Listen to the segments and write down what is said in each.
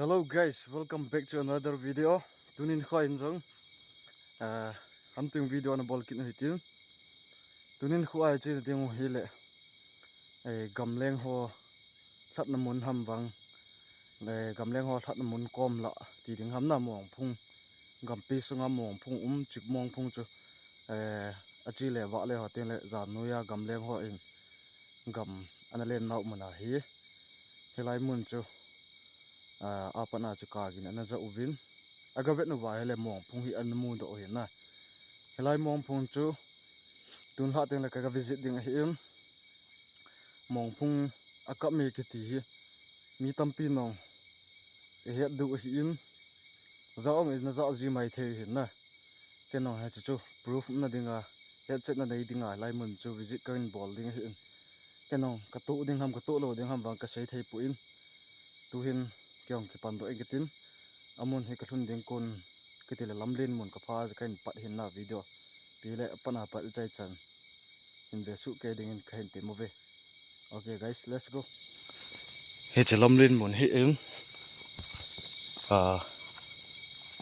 Hello guys, welcome back to another video. Tunin kho injong hamtung video na bol kin hitin. Tunin kho ai chin ding hile. Gamleng ho that na mun ham wang. Le gamleng ho that na mun kom la ti ding ham na mong phung. Gampi sunga mong phung chik mong phung chu achi le wa le hoten le za nuya gamleng ho in gam analen nau mana hi. Helai mun chu apana chukagin ana za uvin agavet no wa hele mong phung hi anmu do hi na helai mong phung chu tun ha teng la ka visit ding hi mong phung akap me ki ti hi mi tampi nong he du hi in za ong is na za ji mai the hi na ke no ha chu proof na dinga he chet na dei dinga lai mun chu visit kan bol ding hi ke no ka tu ding ham ka tu lo ding ham wang ka sei thei pu in tu hin kyong ki pan do egitin amun he kathun ding kon kitile lamlin mun ka pha kain pat hin na video pile pana pat chai chan in ve su ke ding in kain te move. Okay guys, let's go. He che lamlin mun hi in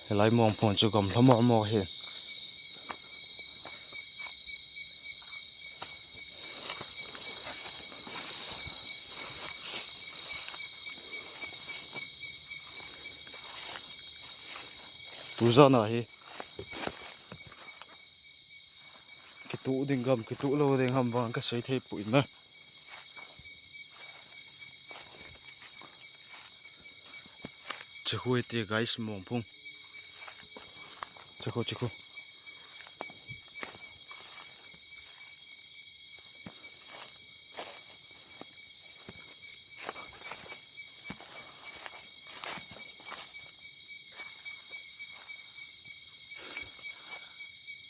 helai mong phon chu gam hlamo mo he tuzana hi kitu ding gam kitu lo ding ham wang ka sei thei pu in na che hui te guys mong phung cheko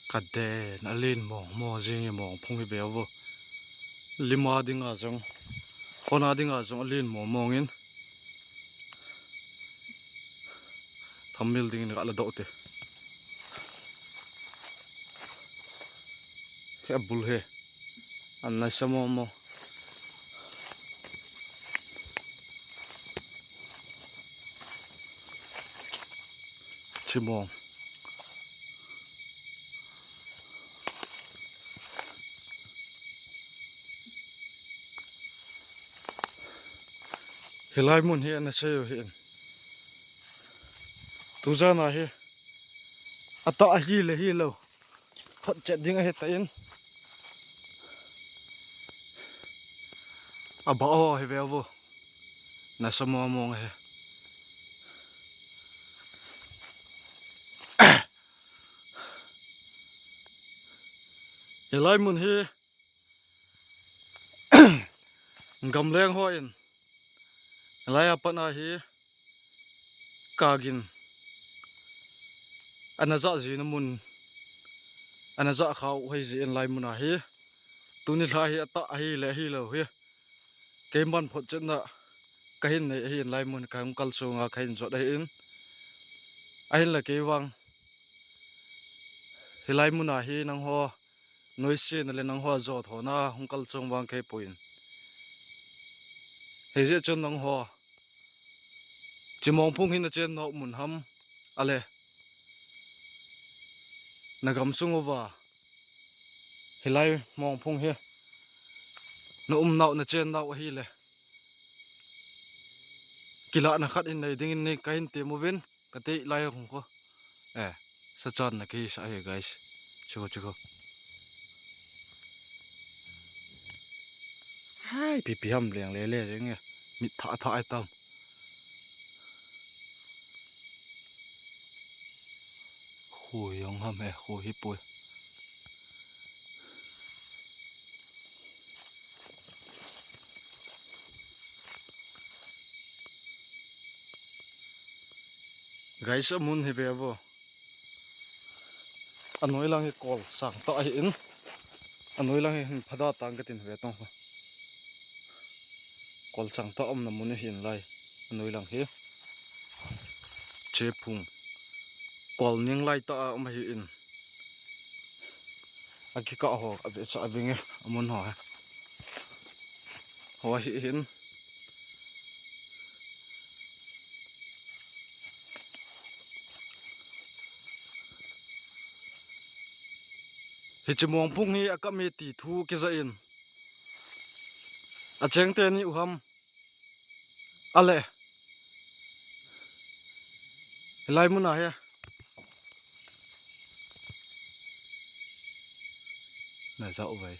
kadde na len mo jing mo phung hi bewo lima dinga jong ona dinga jong len mo mongin thamil ding ni ala do te he bul he anna samo mo chimong helai mun he na sayo he tuzana he ata hi lo thot chet ding he tain aba he vevo na samo mong he helai mun he gamleng ho in helai apana hi kagin anaza ji na mun anaza khaw hei ji en lai muna hi tuni thla hi ata hi le hi lo hi keman phot chen na kahin nei hi en lai mun kam kal sunga khain zo dai in ahin la ke wang helai muna hi nang ho noise na le nang ho zo thona hungkal chung wang ke point he je chon nang ho chimong phung hin na chen no mun ham ale nagam sungowa helai mong phung he no nau na chen nau hi le kila na khat in nei ding in nei kain te movin ka te lai hong ko sa chan na ki sa he guys chiko hai pi ham leng le jeng mi tha ai tam khu yong ham he khu hi pui guys amun he bevo anoi lang he call sang ta hi in anoi lang he phada tang ka tin ve tong call sang ta om na mun hin lai anoi lang he che phung call ning lai ta om hi in aki ka ho ave cha avenge amun ho hi hin hi chimong phung hi akami ti thu ki za in a cheng te ni uham ale lai muna he na zau vai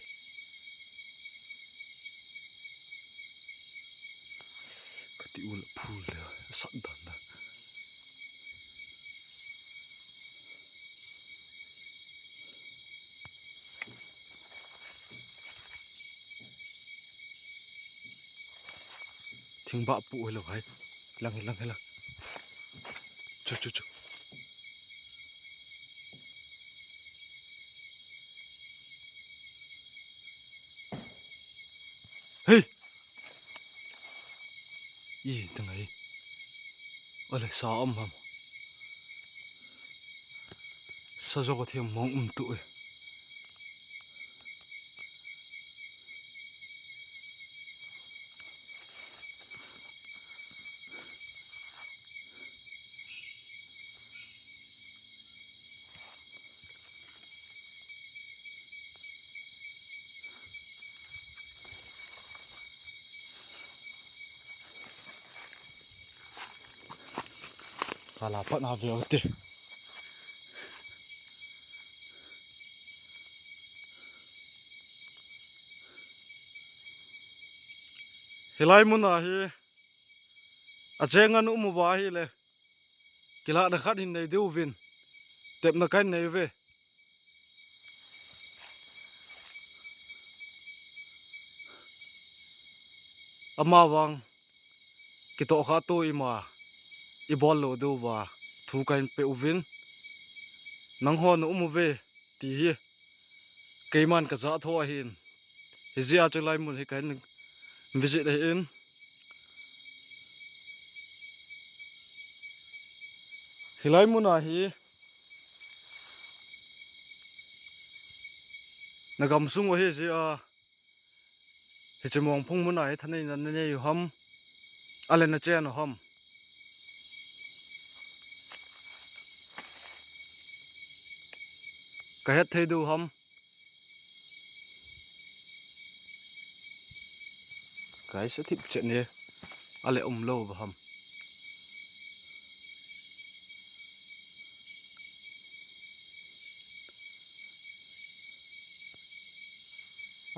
kati ul phul le sat dan da thing ba pu lo hai lang chu hey yi tang ai ole sa am ham sa zo ko thiam mong tu e kala pat na veo te hilai muna hi a chengan umu wa hi le kila na khat hin nei deu vin tep na kan nei ve ama wang ki to kha to ima I bol lo do wa thu kain pe uvin nang hon umu ve ti hi keiman ka za tho hin hi zia chu lai mun hi kain visit in hilai mun a hi nagam sung wa hi zia hi chemong phung mun ai thanei nan ne yu ham ale na chen ham ka het thei du ham kai se thip che ne ale lo ba ham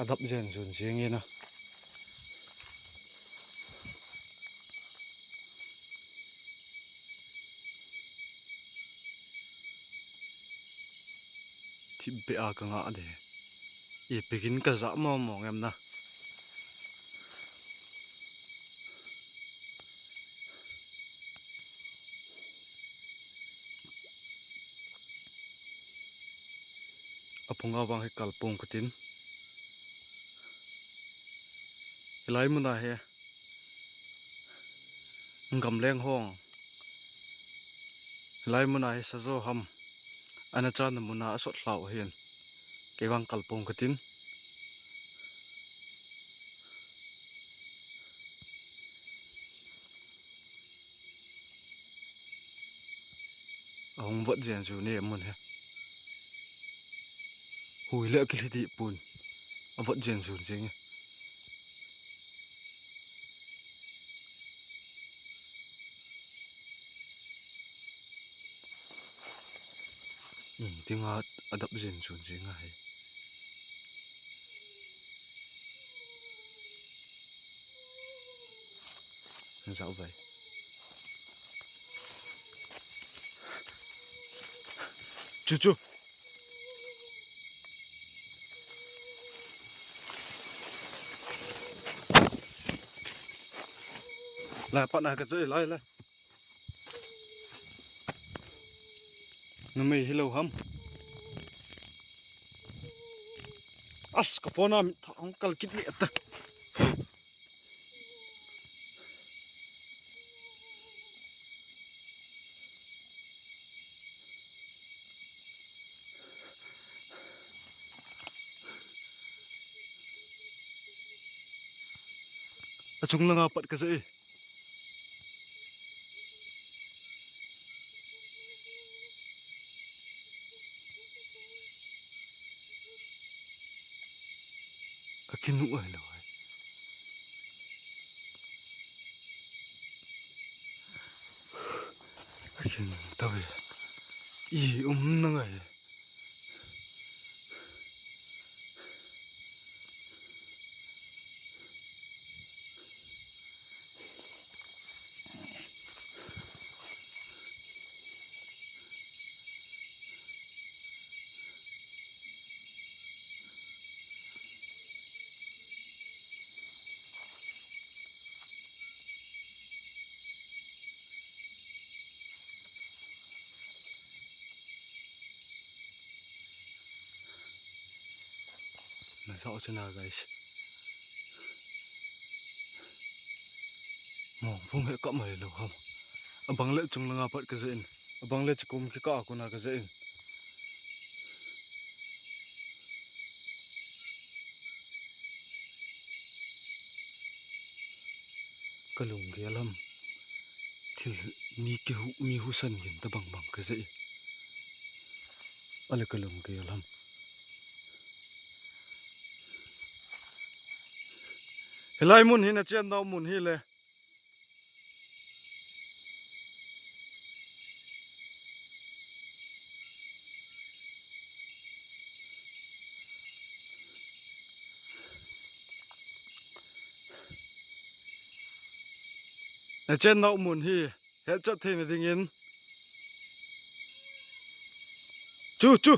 adap zen zun jing ina thip be a ka nga de e begin ka za mo mong em na apunga wang he kalpong kutin hilai muna he ngam leng hong hilai muna he sazo ham ana chan muna asot hlau hen kewang kalpong kutin ahong wat jen ju ne mun he hui le ki di pun awat jen ju jing tinga adap jen ju jing ai zau vai chu lại bắt này cái gì lại nó mày hello hâm as cái phone nào thằng cần kít liệt ta chúng là ngapa cái gì กินอ้วยเลยกินตะเวอีนังไงน่าเศร้าชนะไงสิมองพุ่งให้ก็ไม่รู้ครับบังเล่จงลงอาปัดกระเซ็นบังเล่จะกุมขี้ก้ากุนากระเซ็นกะลุงเกียลำที่มีกิหุมีหุสันยินตะบังกระเซ็นอะไรกะลุงเกียลำเฮลัยมุนหินะเจียนดาวมุนฮิเลยนะเจียนดาวมุนฮิเฮ็ดจัดเทนดิ่งยินจูจุ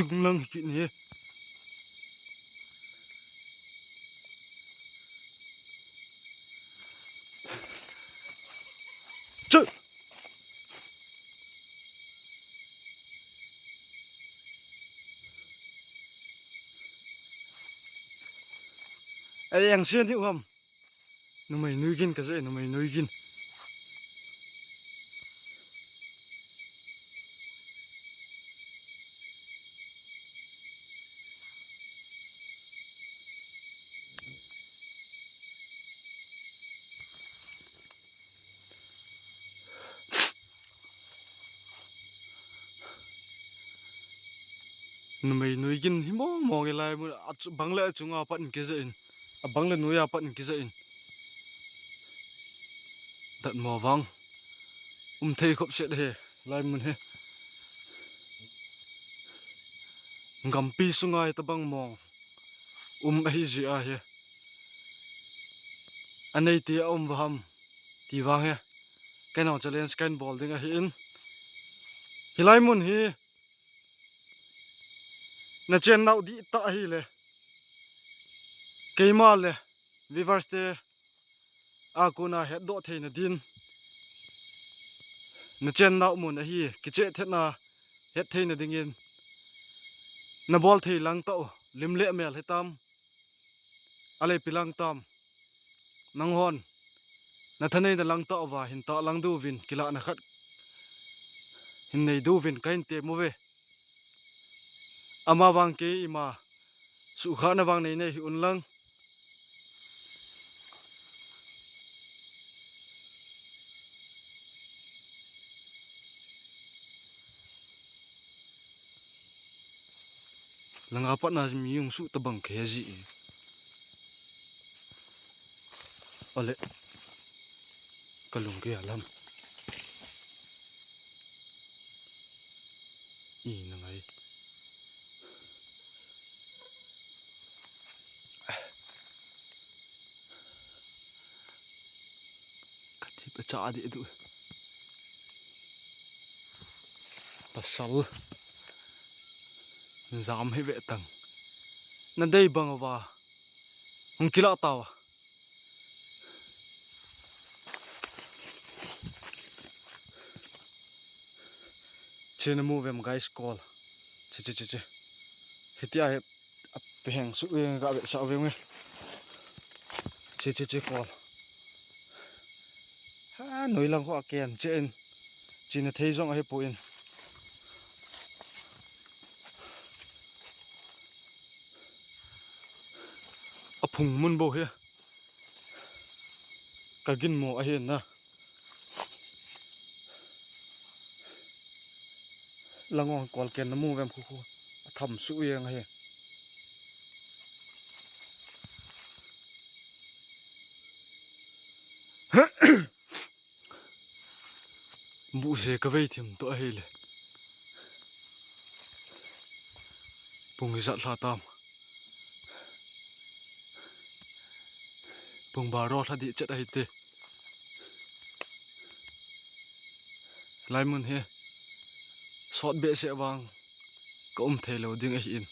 งลังกินนี่จูไอ้ยังเสียนที่ผมนุ่มไม่นุยกินกระเซ็นนุ่มไม่นุยกินนุ่มไม่นุยกินหิมะมองอะไรมันบังเล่จงอาปัดกระเซ็นบังเล่นุยอาปัดกระเซ็นดัดหมอวังเทคบเสร็จเฮลายมันเฮกำปีสุงไงตะบังมองไอจีอาเฮอันนี้ที่วางที่วางเฮแกน่าจะเล่นสแกนบอลดิ้งเฮอินฮิลายมุนเฮน่าจะน่าดีตาเฮเลยเกย์มาเลยวิวาร์สเตอากูน่าเฮดโดเทนดินน่าจะน่ามุนเฮกิจเทน่าเฮดเทนดิ้งอินน่าบอลเทลังเต้าลิมเล่เมลเฮตามอะไรพิลังตามนังฮอนน่าท่านนี้น่าลังเต้าว่าหินตาลังดูวินกิลานักขัดหินในดูวินกันเตะมัวเวอามาวางเกย์มาสุขานวางในหิอุนลังลังอาปัดน่าจะมียุงสุตะบังเคจีอะไรกะลุงเกียลำอีนังไงกัดที่ประจาดีดูปัสสาวะจามให้เวตังนั่นได้บังว่าหงกิลาตาวเชนมูเวมไกส์กอลเจเฮติอาเปหงสุเองกับเวสาวเวงเช che call ha noi lang ko again chen china thei jong a he po in a phung mun bo he ka gin mo a hen na langong call ken na mu vem khu khu tham su yang he bu se ka vei thim to he le pung za thla tam pung ba ro thadi chat ai te lai mun he sot be se wang ka the lo ding a hi in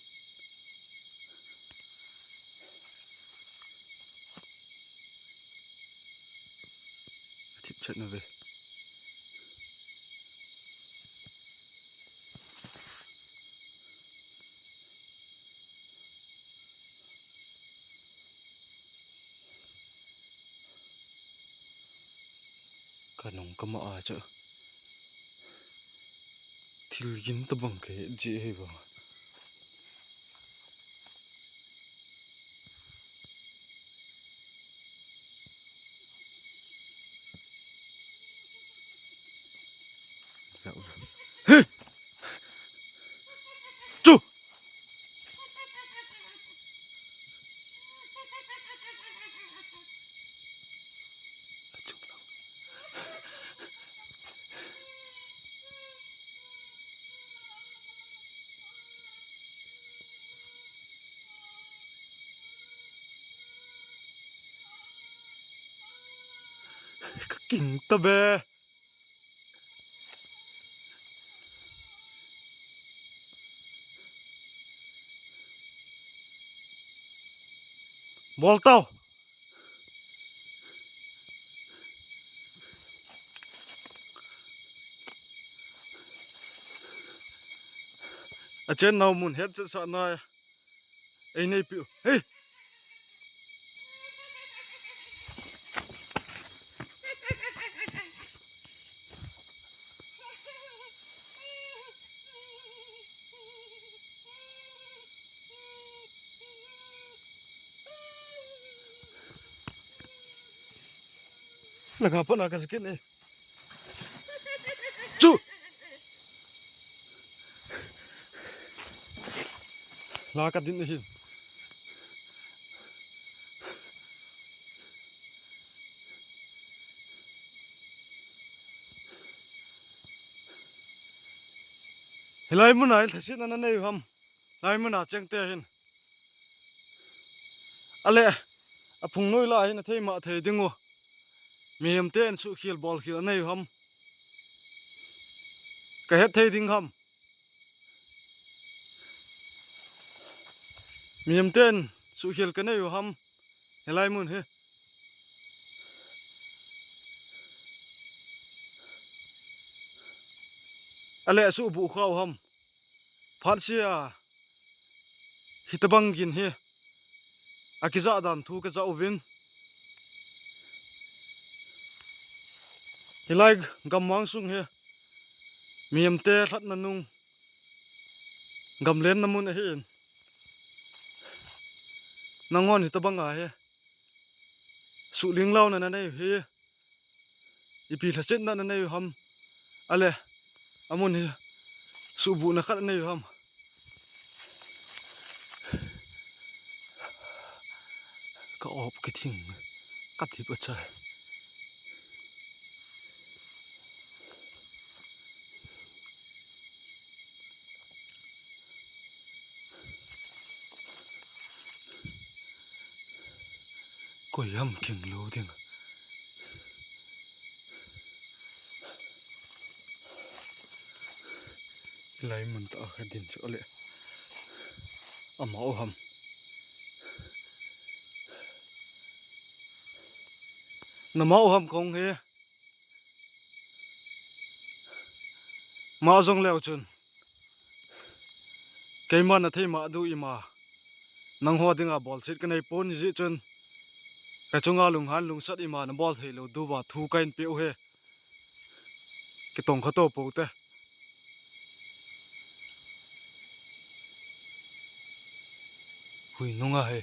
thip chat na ve kanong kama a cha thil gin ta bang ke je he ba zau he chu king ta be bol tao a chen now mun head sa na ei nei pi hey laga pa na ka skin eh chu la ka din hin helai mun ai thasin na nei ham lai mun a cheng te hin ale a phung noi la hin thei ma thei dingo miam ten su khil bol khil nei ham ka het thei ding ham miam ten su khil ka nei ham helai mun he ale su bu khaw ham phan sia hitabang gin he akiza dan thu ka za ovin hilai gamwang sung he miam te that na nung gamlen namun a hin nangon hitabang a he su ling law na nei he ipi thaset na nei ham ale amun he su bu na khat nei ham ka op ke thing ka thi pa cha ko yam king lo ding lai mun ta khadin chole ama o ham nama o ham kong he ma jong leo chun keima na thei ma du ima nang ho dinga bol sit ka nei pon ji chun cái chỗ ngà lùng han lùng sắt ima nó bol thei lo du ba thu kain piu he cái tông kho to po te hui nunga he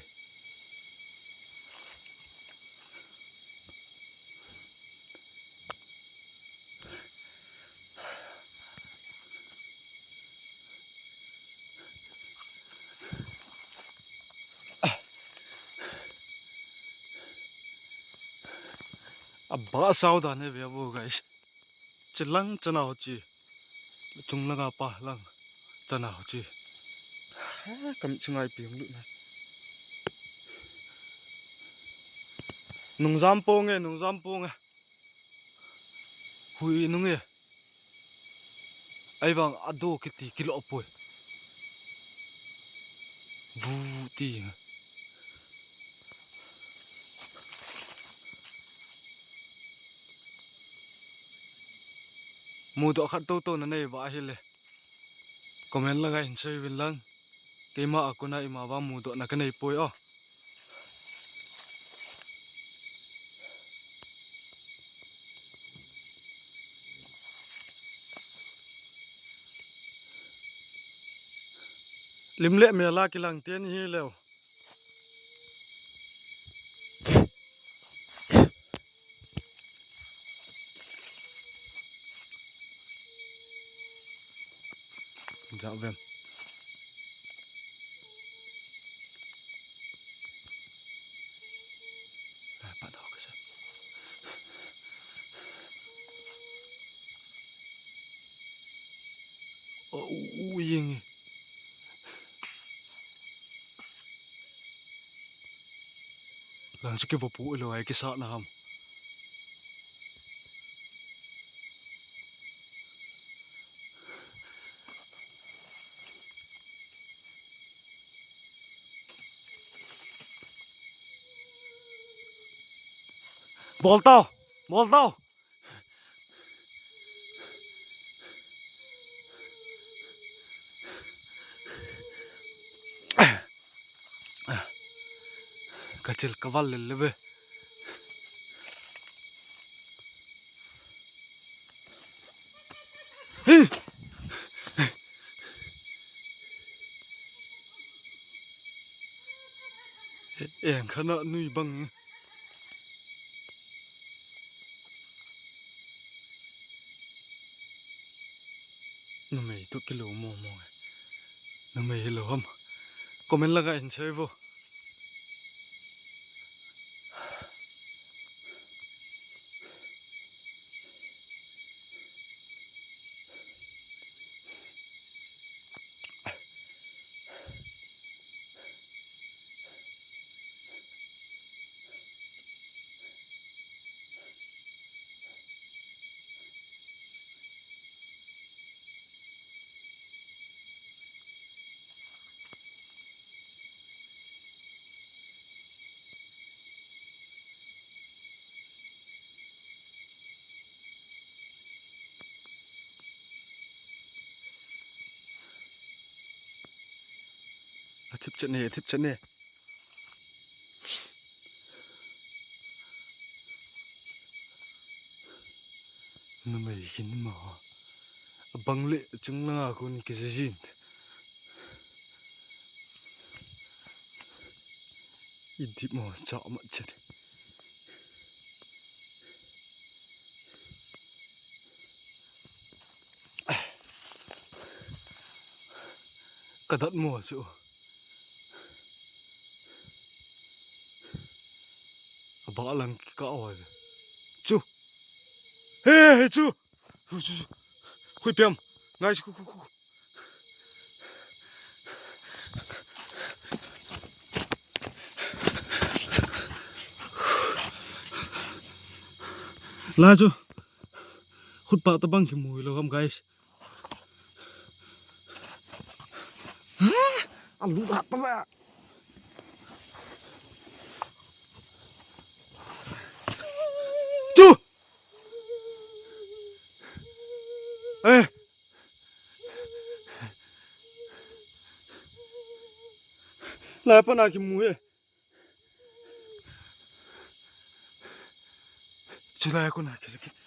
ba sao da ne ve bo guys chilang chana ho chi chung langa pa lang chana ho chi kam chingai piang lu na nung jam pong e hui nung e ai bang ado kiti kilo poi bu ti mu do khat to na nei ba hi le comment la ga in sei win lang ke ma akuna ima ba mu do na ka nei poi o lim le me la ki lang ten hi leo dạo vem lại bắt đầu cái gì yên lần sau cái vụ phụ rồi cái sợ nào không bol tao kecil kawal lebih yang kena nui bang name itu kilo mo name hilo ham komen lagain saya bo thip chane name kin ma bangle chungla kun kisijin idip mo cha ma chet kadat mo chu ba lang ka oi chu he chu khui piam ngai chu la chu khut pa ta bang ki mui lo ham guys alu hat ta ba chu la pa na ki mui Sila ako na sakit.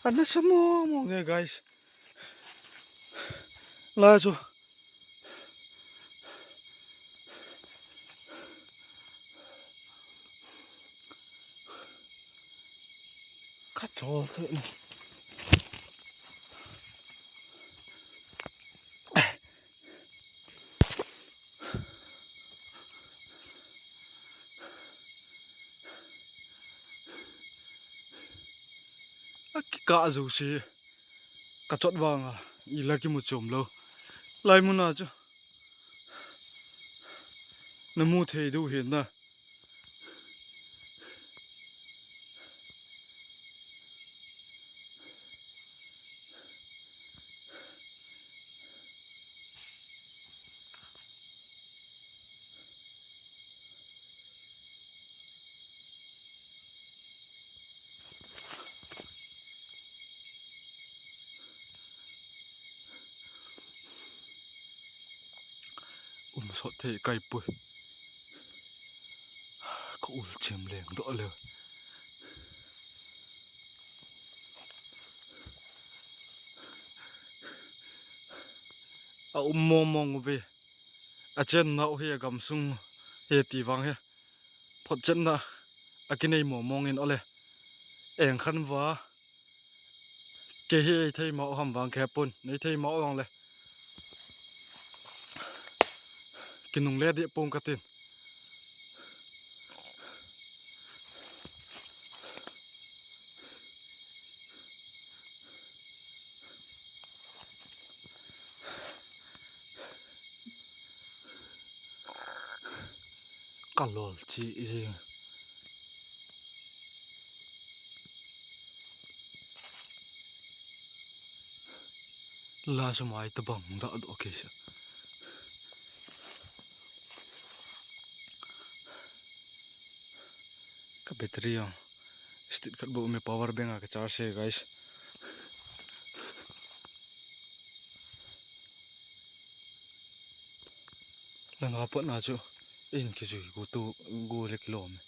Ano sa mo nga guys? Lazo. Katol sa ni. Ka zo si ka chot wanga ila ki mu chom lo lai mu na chu na mu thei du hin na so thei kai pu ko ul chem leng do le a mong ve a chen na o he gam sung he ti wang he phot chen na a ki nei mong in ole eng khan wa ke he thei ma ham wang khe pun nei thei ma ong le kinung le de pong ka tin kalol chi i la sumai ta bang da do ke sa ka battery ang stick kat bo me power bank a ka charge hai guys lang ha pot na chu in ki ju go tu go le kilo me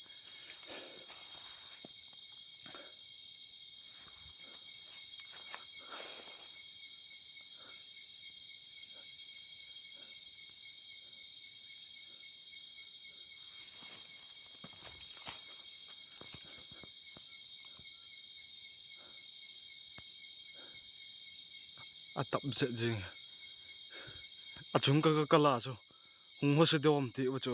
a tap se jing a chung ka la chu hung ho se dom ti wa chu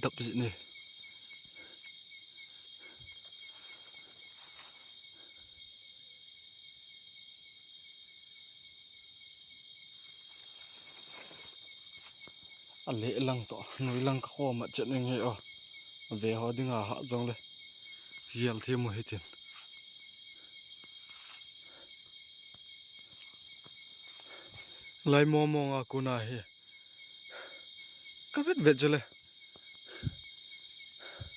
dap se ni a le lang to noi lang ka kho ma chen nge o ve ho dinga ha jong le yel the mo hitin lai mo nga ku na he ka vet jele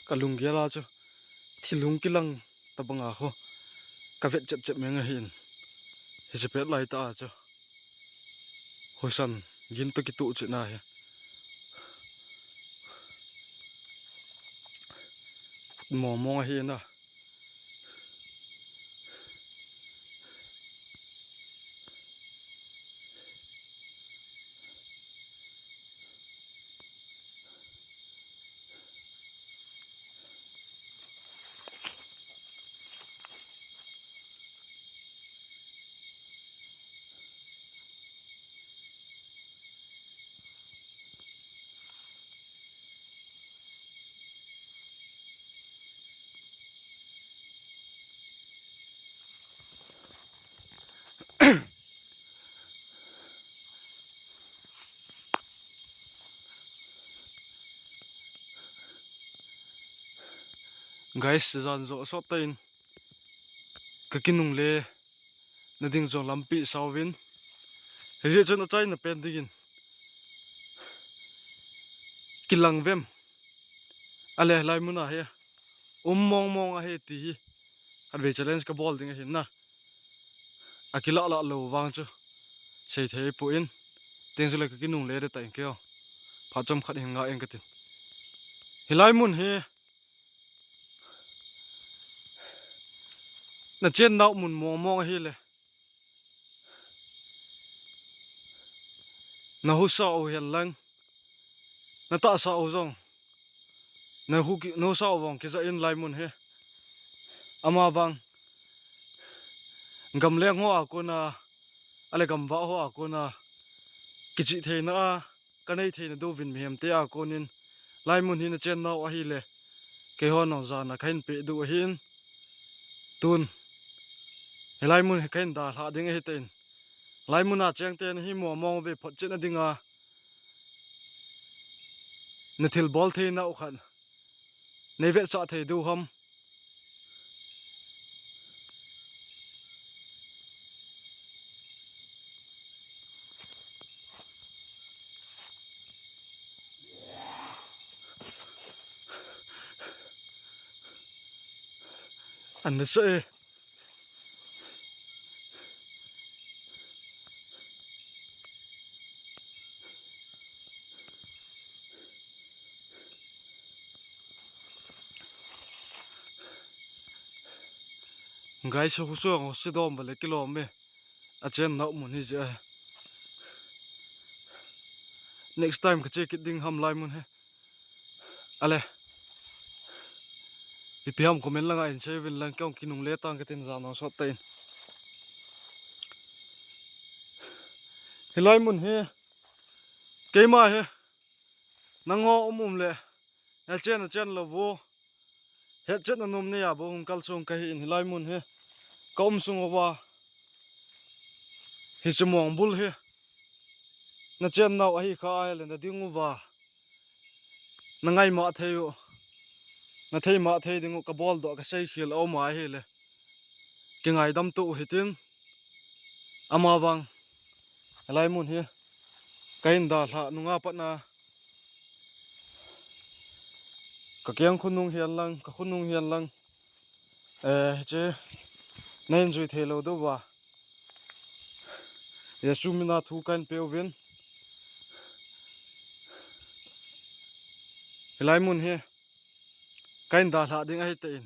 ka lung ge la chu thilung ki lang ta banga kho ka vet chep me nga hin he se pet lai ta chu hosan gin to ki tu che na he mo nga he na guys zan zo so tain ka kinung le na ding zo lampi sawin he chen a chai na pen digin kilang vem ale lai muna he mong a he ti hi adve challenge ka ball ding a hin na akila la lo wang chu sei thei pu in teng zela ka kinung le de tai keo pha chom khat hinga eng ka tin hilai mun he na chen nau mun mong hi le na hu sa o hian lang na ta sa o zong na hu ki no sa o wong ki za in lai mun he ama wang gam le ngo a ko na ale gam wa ho a ko na ki chi the na ka nei the na do vin mhem te a ko nin lai mun hi na chen nau a hi le ke ho no za na khain pe du hin tun helai mun he kain da hla ding he ten lai mun a cheng ten hi mo mong ve phot chen adinga na thil bol the na u khan nei ve sa the du hom an se gai so so ngo se dom bale kilo me a chen nau mun hi je next time ka check it ding ham lai mun he ale piam comment langa in sevin lang kyong kinung le tang ka tin za no so tain hilai mun he keima he nango le el chen lo wo he chen na nom ne ya bo hum kal song ka hi in hilai mun he kom sung wa hi chmong bul he na chen nau a hi kha ai le na dingu wa na ngai ma theyu na thei ma thei dingu ka bol do ka sei khil o ma hi le ki ngai dam tu hitin ama wang hilai mun he kain da hla nunga patna ka kyang khunung hian lang ka khunung hian lang che nain zui thelo do wa yesu mina thu kan pewin hilai mun he kain da hla ding a hi te in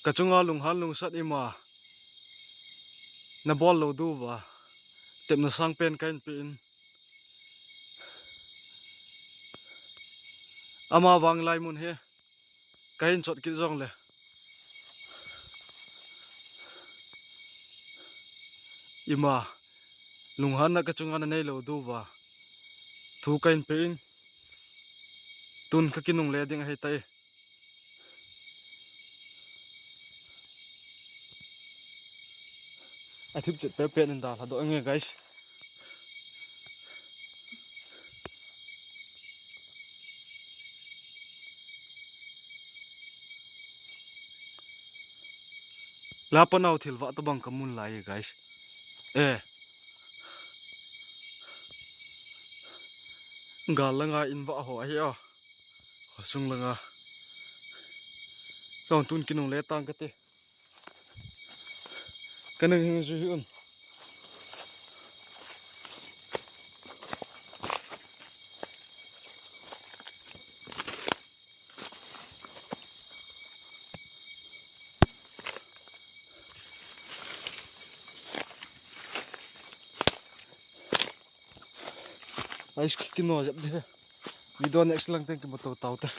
ka chunga lung han lung sat ima na bol lo du wa tem na sang pen kain pin ama wang lai mun he kain chot ki jong le ima lung han na ka chunga na nei lo du wa thu kain pin tun ka kinung le ding a hi tai a thup chet pe pen da la do nge guys la panau thil wa to bang kamun lai guys gal langa in wa ho hi a sung langa long tun kinung le tang ka te kanang hing ju hun Ice kino jap de video next lang teng ki moto tau ta